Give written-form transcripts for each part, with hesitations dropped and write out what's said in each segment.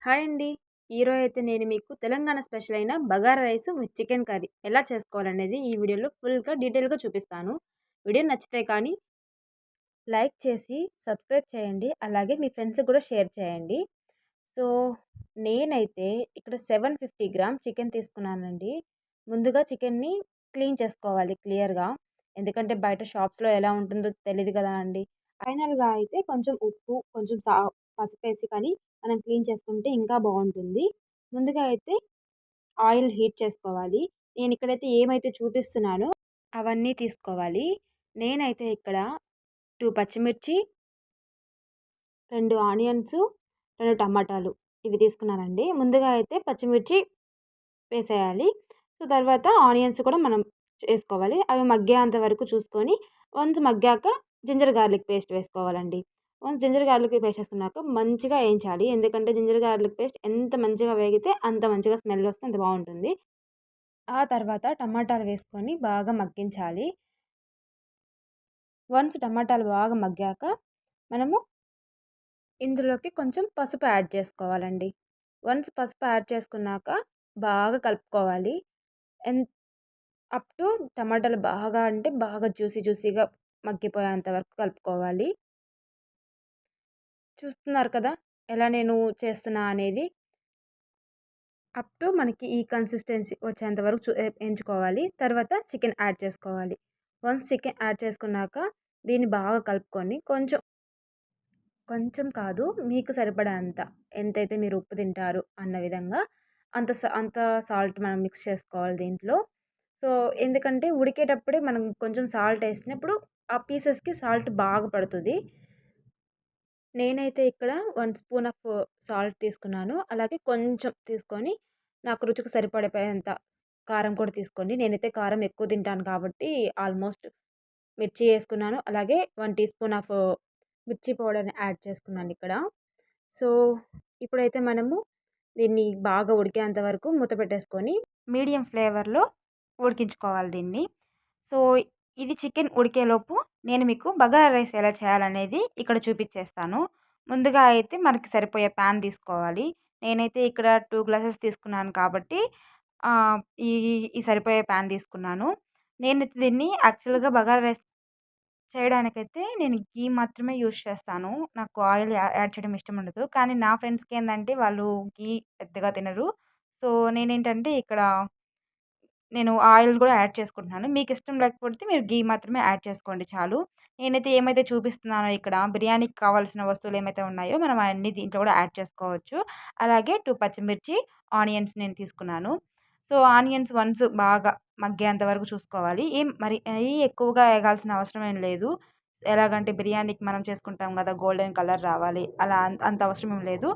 Hi అండి. ఈరోజు అయితే నేను మీకు తెలంగాణ స్పెషల్ అయిన bagara rice with chicken curry ఎలా చేసుకోవాలనేది ఈ వీడియోలో ఫుల్‌గా డీటెయిల్‌గా చూపిస్తాను. వీడియో నచ్చితే కానీ లైక్ చేసి సబ్స్క్రైబ్ చేయండి. అలాగే మీ ఫ్రెండ్స్‌కి కూడా షేర్ చేయండి. సో, నేనైతే ఇక్కడ 750 గ్రామ్ చికెన్ తీసుకున్నానండి. ముందుగా చికెన్‌ని క్లీన్ చేసుకోవాలి క్లియర్‌గా. ఎందుకంటే బయట షాప్స్‌లో ఎలా ఉంటుందో తెలీదు కదా అండి. ఫైనల్‌గా అయితే కొంచెం ఉప్పు, కొంచెం పసుపేసి కానీ మనం క్లీన్ చేసుకుంటే ఇంకా బావుంటుంది. ముందుగా అయితే ఆయిల్ హీట్ చేసుకోవాలి. నేనిక్కడైతే ఏమైతే చూపిస్తున్నానో అవన్నీ తీసుకోవాలి. నేనైతే ఇక్కడ 2 పచ్చిమిర్చి, 2 ఆనియన్స్, 2 టమాటాలు ఇవి తీసుకున్నానండి. ముందుగా అయితే పచ్చిమిర్చి వేసేయాలి. సో, తర్వాత ఆనియన్స్ కూడా మనం చేసుకోవాలి. అవి మగ్గేంత వరకు చూసుకొని వన్స్ మగ్గాక జింజర్ గార్లిక్ పేస్ట్ వేసుకోవాలండి. వన్స్ జింజర్ గార్లిక్ పేస్ట్ వేసుకున్నాక మంచిగా ఏయించాలి. ఎందుకంటే జింజర్ గార్లిక్ పేస్ట్ ఎంత మంచిగా వేగితే అంత మంచిగా స్మెల్ వస్తే అంత బావుంటుంది. ఆ తర్వాత టమాటాలు వేసుకొని బాగా మగ్గించాలి. వన్స్ టమాటాలు బాగా మగ్గాక మనము ఇందులోకి కొంచెం పసుపు యాడ్ చేసుకోవాలండి. వన్స్ పసుపు యాడ్ చేసుకున్నాక బాగా కలుపుకోవాలి. ఎన్ అప్ టు టమాటాలు బాగా అంటే బాగా జ్యూసీగా మగ్గిపోయేంత వరకు కలుపుకోవాలి. చూస్తున్నారు కదా! ఎలా నేను చేస్తున్నా అనేది. అప్ టు మనకి ఈ కన్సిస్టెన్సీ వచ్చేంత వరకు ఎంచుకోవాలి. తర్వాత చికెన్ యాడ్ చేసుకోవాలి. వన్స్ చికెన్ యాడ్ చేసుకున్నాక దీన్ని బాగా కలుపుకొని కొంచెం కొంచెం కాదు మీకు సరిపడేంత ఎంతైతే మీరు ఉప్పు తింటారు అన్న విధంగా అంత సాల్ట్ మనం మిక్స్ చేసుకోవాలి దీంట్లో. సో, ఎందుకంటే ఉడికేటప్పుడే మనం కొంచెం సాల్ట్ ఏసినప్పుడు ఆ పీసెస్‌కి సాల్ట్ బాగా పడుతది. నేనైతే ఇక్కడ 1 స్పూన్ ఆఫ్ సాల్ట్ తీసుకున్నాను. అలాగే కొంచెం తీసుకొని నాకు రుచికి సరిపడిపోయేంత కారం కూడా తీసుకోండి. నేనైతే కారం ఎక్కువ తింటాను కాబట్టి ఆల్మోస్ట్ మిర్చి ఏసుకున్నాను. అలాగే 1 టీ స్పూన్ ఆఫ్ మిర్చి పౌడర్‌ని యాడ్ చేసుకున్నానిక్కడ. సో, ఇప్పుడైతే మనము దీన్ని బాగా ఉడికేంత వరకు మూత పెట్టేసుకొని మీడియం ఫ్లేవర్‌లో ఉడికించుకోవాలి దీన్ని. సో, ఇది చికెన్ ఉడికేలోపు నేను మీకు బగారా రైస్ ఎలా చేయాలనేది ఇక్కడ చూపిచ్చేస్తాను. ముందుగా అయితే మనకి సరిపోయే పాన్ తీసుకోవాలి. నేనైతే ఇక్కడ 2 గ్లాసెస్ తీసుకున్నాను కాబట్టి ఆహ్, ఈ ఈ సరిపోయే పాన్ తీసుకున్నాను. నేనైతే దీన్ని యాక్చువల్‌గా బగారా రైస్ చేయడానికైతే నేను ఘీ మాత్రమే యూజ్ చేస్తాను. నాకు ఆయిల్ యాడ్ చేయడం ఇష్టముండదు. కానీ నా ఫ్రెండ్స్‌కేందంటే వాళ్ళు ఘీ పెద్దగా తినరు. సో, నేనేంటంటే ఇక్కడ నేను ఆయిల్ గూడా యాడ్ చేసుకుంటున్నాను. మీకిష్టం లేకపోతే మీరు ఘీ మాత్రమే యాడ్ చేసుకోండి చాలు. నేనైతే ఏమైతే చూపిస్తున్నానో ఇక్కడ బిర్యానీకి కావాల్సిన వస్తువులేమైతే ఉన్నాయో మనం అయన్నీ దీంట్లో గూడా యాడ్ చేసుకోవచ్చు. అలాగే 2 పచ్చిమిర్చి, ఆనియన్స్ నేను తీసుకున్నాను. సో, ఆనియన్స్ వన్స్ బాగా మగ్గేంత వరకు చూసుకోవాలి. మరి ఎక్కువగా ఏగాల్సిన అవసరం ఏం లేదు. ఎలాగంటే బిర్యానీకి మనం చేసుకుంటాం గదా! గోల్డెన్ కలర్ రావాలి. అలా అంత అవసరం ఏం లేదు.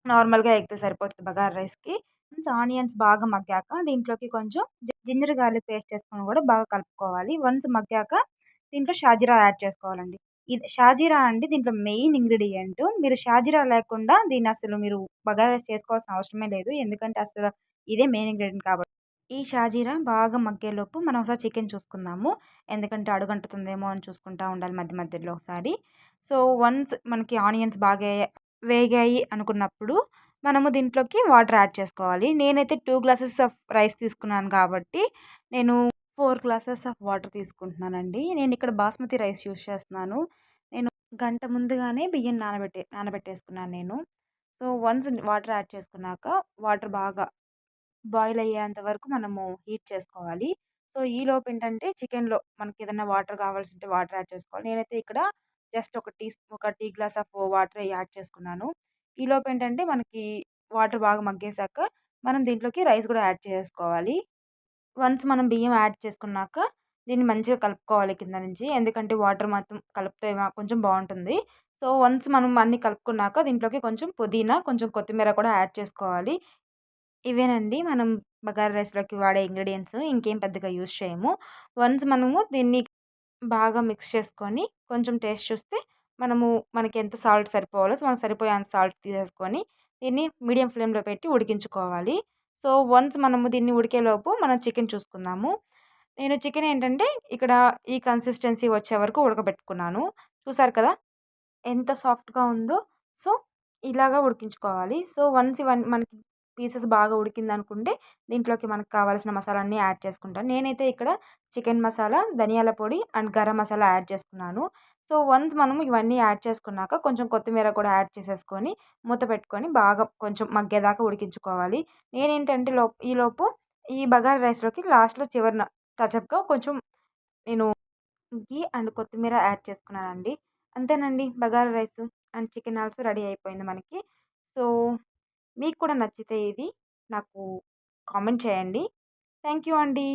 నార్మల్‌గా ఎగితే సరిపోతది బగారా రైస్‌కి. వన్స్ ఆనియన్స్ బాగా మగ్గాక దీంట్లోకి కొంచెం జింజర్ గార్లిక్ పేస్ట్ ఏసుకొని గూడా బాగా కలుపుకోవాలి. వన్స్ మగ్గాక దీంట్లో షాజీరా యాడ్ చేసుకోవాలండి. ఇది షాజీరా అండి దీంట్లో మెయిన్ ఇంగ్రీడియెంట్. మీరు షాజీరా లేకుండా దీన్నసలు మీరు బగారా రైస్ చేసుకోవాల్సిన అవసరమే లేదు. ఎందుకంటే అసలు ఇదే మెయిన్ ఇంగ్రీడియెంట్ కాబట్టి. ఈ షాజీరా బాగా మగ్గేలోపు మనం ఒకసారి చికెన్ చూసుకుందాము. ఎందుకంటే అడుగంటుతుందేమో అని చూసుకుంటా ఉండాలి మధ్య మధ్యలో ఒకసారి. సో, వన్స్ మనకి ఆనియన్స్ బాగా వేగాయి అనుకున్నప్పుడు మనము దీంట్లోకి వాటర్ యాడ్ చేసుకోవాలి. నేనైతే 2 గ్లాసెస్ ఆఫ్ రైస్ తీసుకున్నాను కాబట్టి నేను 4 గ్లాసెస్ ఆఫ్ వాటర్ తీసుకుంటున్నానండి. నేనిక్కడ బాస్మతి రైస్ యూజ్ చేస్తున్నాను. నేను గంట ముందుగానే బియ్యం నానబెట్టేసుకున్నాను నేను. సో, వన్స్ వాటర్ యాడ్ చేసుకున్నాక వాటర్ బాగా బాయిల్ అయ్యేంత వరకు మనము హీట్ చేసుకోవాలి. సో, ఈలోపేంటంటే చికెన్‌లో మనకేదన్నా వాటర్ కావాల్సుంటే వాటర్ యాడ్ చేసుకోవాలి. నేనైతే ఇక్కడ జస్ట్ ఒక టీ గ్లాస్ ఆఫ్ వాటరే యాడ్ చేసుకున్నాను. ఈలోపేంటంటే మనకి వాటర్ బాగా మగ్గేసాక మనం దీంట్లోకి రైస్ గూడా యాడ్ చేసేసుకోవాలి. వన్స్ మనం బియ్యం యాడ్ చేసుకున్నాక దీన్ని మంచిగా కలుపుకోవాలి కింద నుంచి. ఎందుకంటే వాటర్ మొత్తం కలిపితే కొంచెం బావుంటుంది. సో, వన్స్ మనం అన్నీ కలుపుకున్నాక దీంట్లోకి కొంచెం పుదీనా, కొంచెం కొత్తిమీర కూడా యాడ్ చేసుకోవాలి. ఇవేనండి మనం బగారా రైస్‌లోకి వాడే ఇంగ్రీడియెంట్స్. ఇంకేం పెద్దగా యూజ్ చేయము. వన్స్ మనము దీన్ని బాగా మిక్స్ చేసుకొని కొంచెం టేస్ట్ చూస్తే మనము మనకెంత సాల్ట్ సరిపోవాలో మనకు సరిపోయేంత సాల్ట్ తీసేసుకొని దీన్ని మీడియం ఫ్లేమ్‌లో పెట్టి ఉడికించుకోవాలి. సో, వన్స్ మనము దీన్ని ఉడికేలోపు మనం చికెన్ చూసుకుందాము. నేను చికెన్ ఏంటంటే ఇక్కడ ఈ కన్సిస్టెన్సీ వచ్చే వరకు ఉడకబెట్టుకున్నాను. చూసారు కదా! ఎంత సాఫ్ట్‌గా ఉందో. సో, ఇలాగా ఉడికించుకోవాలి. సో, వన్స్ ఇవన్నీ మనకి పీసెస్ బాగా ఉడికిందనుకుంటే, దీంట్లోకి మనకు కావాల్సిన మసాలాలన్నీ యాడ్ చేసుకుంటాను. నేనైతే ఇక్కడ చికెన్ మసాలా, ధనియాల పొడి అండ్ గరం మసాలా యాడ్ చేసుకున్నాను. సో, వన్స్ మనం ఇవన్నీ యాడ్ చేసుకున్నాక కొంచెం కొత్తిమీర కూడా యాడ్ చేసేసుకొని, మూత పెట్టుకొని బాగా కొంచెం మగ్గేదాకా ఉడికించుకోవాలి. నేనేంటంటే ఈలోపు ఈ బగారా రైస్‌లోకి లాస్ట్‌లో చివరన టచప్‌గా కొంచెం నేను ఘీ అండ్ కొత్తిమీర యాడ్ చేసుకున్నానండి. అంతేనండి, bagara rice and chicken also ready అయిపోయింది మనకి. సో, మీకు కూడా నచ్చితే ఇది నాకు కామెంట్ చేయండి. థ్యాంక్ యూ అండి.